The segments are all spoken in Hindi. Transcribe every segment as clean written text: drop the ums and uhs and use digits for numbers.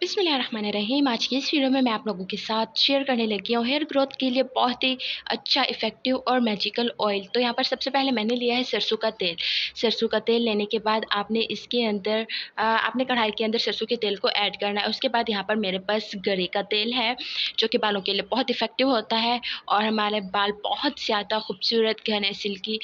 बिस्मिल्लाहिर्रहमानिर्रहीम। आज की इस वीडियो में मैं आप लोगों के साथ शेयर करने लगी हूँ हेयर ग्रोथ के लिए बहुत ही अच्छा इफ़ेक्टिव और मैजिकल ऑयल। तो यहाँ पर सबसे पहले मैंने लिया है सरसों का तेल। सरसों का तेल लेने के बाद आपने इसके अंदर आपने कढ़ाई के अंदर सरसों के तेल को ऐड करना है। उसके बाद यहाँ पर मेरे पास गरी का तेल है जो कि बालों के लिए बहुत इफ़ेक्टिव होता है और हमारे बाल बहुत ज़्यादा खूबसूरत घने सिल्की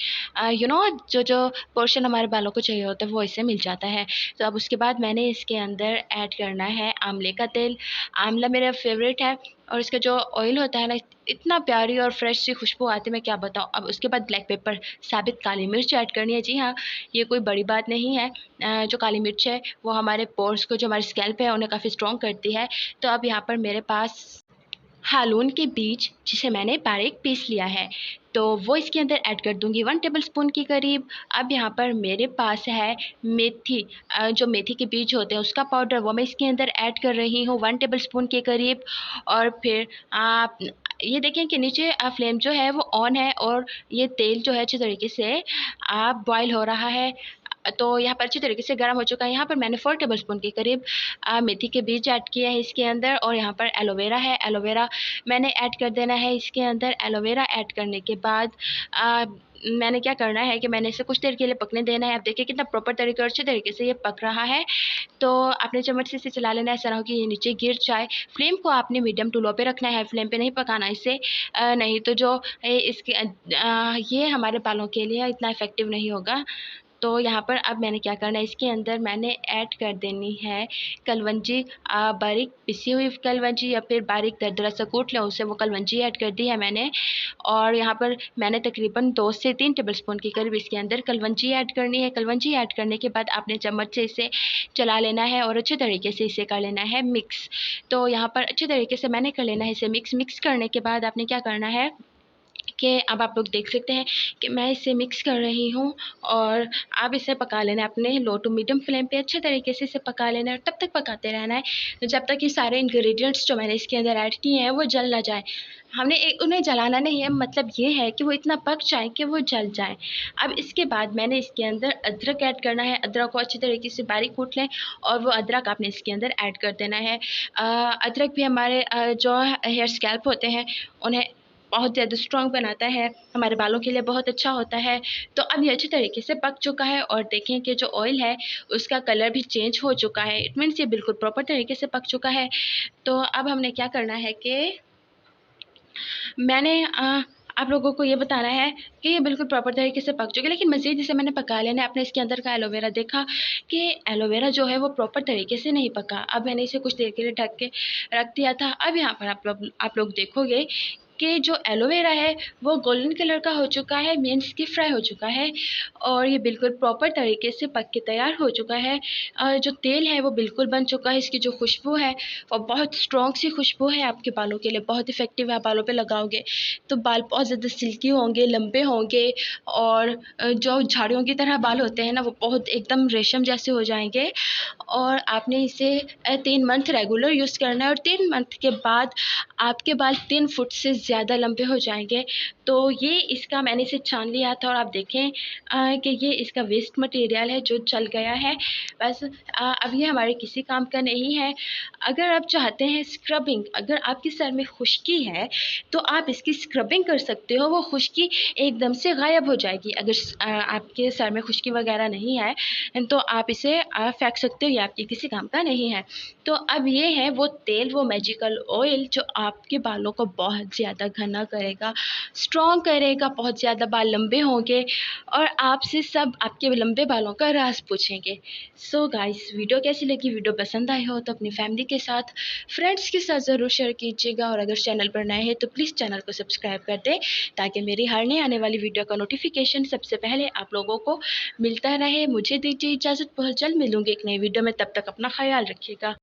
जो पोर्शन हमारे बालों को चाहिए होता है वो इससे मिल जाता है। तो अब उसके बाद मैंने इसके अंदर ऐड करना है आंवले का तेल। आंवला मेरा फेवरेट है और इसका जो ऑयल होता है ना, इतना प्यारी और फ्रेश सी खुशबू आती है, मैं क्या बताऊँ। अब उसके बाद ब्लैक पेपर, साबित काली मिर्च ऐड करनी है। जी हाँ, ये कोई बड़ी बात नहीं है। जो काली मिर्च है वो हमारे पोर्स को, जो हमारे स्कैल्प है उन्हें काफ़ी स्ट्रॉन्ग करती है। तो अब यहाँ पर मेरे पास हालून के बीज, जिसे मैंने बारीक पीस लिया है, तो वो इसके अंदर ऐड कर दूंगी 1 टेबलस्पून के करीब। अब यहाँ पर मेरे पास है मेथी, जो मेथी के बीज होते हैं उसका पाउडर, वो मैं इसके अंदर ऐड कर रही हूँ 1 टेबलस्पून के करीब। और फिर आप ये देखें कि नीचे फ्लेम जो है वो ऑन है और ये तेल जो है अच्छी तरीके से बॉयल हो रहा है। तो यहाँ पर अच्छी तरीके से गर्म हो चुका है। यहाँ पर मैंने 4 टेबलस्पून के करीब मेथी के बीज ऐड किए हैं इसके अंदर। और यहाँ पर एलोवेरा है, एलोवेरा मैंने ऐड कर देना है इसके अंदर। एलोवेरा ऐड करने के बाद मैंने क्या करना है कि मैंने इसे कुछ देर के लिए पकने देना है। आप देखिए कितना प्रॉपर तरीके और अच्छे तरीके से ये पक रहा है। तो आपने चम्मच से इसे चला लेना है, ऐसा ना हो कि ये नीचे गिर जाए। फ्लेम को आपने मीडियम टू लो पे रखना है, फ्लेम पे नहीं पकाना इसे, नहीं तो जो ये हमारे बालों के लिए इतना इफेक्टिव नहीं होगा। तो यहाँ पर अब मैंने क्या करना है, इसके अंदर मैंने ऐड कर देनी है कलवंजी, बारीक पिसी हुई कलवंजी या फिर बारीक दरदरा सा कूट लें उसे, वो कलवंजी ऐड कर दी है मैंने। और यहाँ पर मैंने तकरीबन 2 से 3 टेबलस्पून के करीब इसके अंदर कलवंजी ऐड करनी है। कलवंजी ऐड करने के बाद आपने चम्मच से इसे चला लेना है और अच्छे तरीके से इसे कर लेना है मिक्स। तो यहाँ पर अच्छे तरीके से मैंने कर लेना है इसे मिक्स करने के बाद आपने क्या करना है कि अब आप लोग देख सकते हैं कि मैं इसे मिक्स कर रही हूँ। और अब इसे पका लेना है अपने लो टू मीडियम फ्लेम पे, अच्छे तरीके से इसे पका लेना है और तब तक पकाते रहना है तो जब तक ये सारे इंग्रेडिएंट्स जो मैंने इसके अंदर ऐड किए हैं वो जल ना जाए। हमने उन्हें जलाना नहीं है, मतलब ये है कि वो इतना पक जाए कि वो जल जाए। अब इसके बाद मैंने इसके अंदर अदरक ऐड करना है। अदरक को अच्छी तरीके से बारीक कूट लें और वो अदरक आपने इसके अंदर ऐड कर देना है। अदरक भी हमारे जो हेयर स्कैल्प होते हैं उन्हें बहुत ज़्यादा स्ट्रॉन्ग बनाता है, हमारे बालों के लिए बहुत अच्छा होता है। तो अब ये अच्छी तरीके से पक चुका है और देखें कि जो ऑयल है उसका कलर भी चेंज हो चुका है। इट मीन्स ये बिल्कुल प्रॉपर तरीके से पक चुका है। तो अब हमने क्या करना है कि मैंने आप लोगों को ये बताना है कि ये बिल्कुल प्रॉपर तरीके से पक चुके हैं, लेकिन मज़ीद इसे मैंने पका लेना है। आपने इसके अंदर का एलोवेरा देखा कि एलोवेरा जो है वो प्रॉपर तरीके से नहीं पका। अब मैंने इसे कुछ देर के लिए ढक के रख दिया था। अब यहाँ पर आप लोग देखोगे कि जो एलोवेरा है वो गोल्डन कलर का हो चुका है, मीन्स कि फ्राई हो चुका है और ये बिल्कुल प्रॉपर तरीके से पक के तैयार हो चुका है। जो तेल है वो बिल्कुल बन चुका है। इसकी जो खुशबू है वो बहुत स्ट्रॉन्ग सी खुशबू है, आपके बालों के लिए बहुत इफ़ेक्टिव है। आप बालों पे लगाओगे तो बाल बहुत ज़्यादा सिल्की होंगे, लंबे होंगे और जो झाड़ियों की तरह बाल होते हैं ना वो बहुत एकदम रेशम जैसे हो जाएंगे। और आपने इसे 3 मंथ रेगुलर यूज़ करना है और 3 मंथ के बाद आपके बाल 3 फुट से ज़्यादा लंबे हो जाएंगे। तो ये इसका मैंने इसे छान लिया था और आप देखें कि ये इसका वेस्ट मटेरियल है जो जल गया है। बस अब ये हमारे किसी काम का नहीं है। अगर आप चाहते हैं स्क्रबिंग, अगर आपके सर में खुश्की है तो आप इसकी स्क्रबिंग कर सकते हो, वो खुश्की एकदम से गायब हो जाएगी। अगर आपके सर में खुश्की वगैरह नहीं है तो आप इसे फेंक सकते हो, ये आपके किसी काम का नहीं है। तो अब ये है वो तेल, वो मैजिकल ऑयल जो आपके बालों को बहुत ज़्यादा घना करेगा, स्ट्रॉन्ग करेगा, बहुत ज़्यादा बाल लंबे होंगे और आपसे सब आपके लंबे बालों का राज पूछेंगे। सो गाइस, वीडियो कैसी लगी? वीडियो पसंद आई हो तो अपनी फैमिली के साथ, फ्रेंड्स के साथ ज़रूर शेयर कीजिएगा और अगर चैनल पर नए हैं तो प्लीज़ चैनल को सब्सक्राइब कर दें ताकि मेरी हर नई आने वाली वीडियो का नोटिफिकेशन सबसे पहले आप लोगों को मिलता रहे। मुझे दीजिए इजाज़त, बहुत जल्द मिलूंगी एक नई वीडियो में, तब तक अपना ख्याल रखिएगा।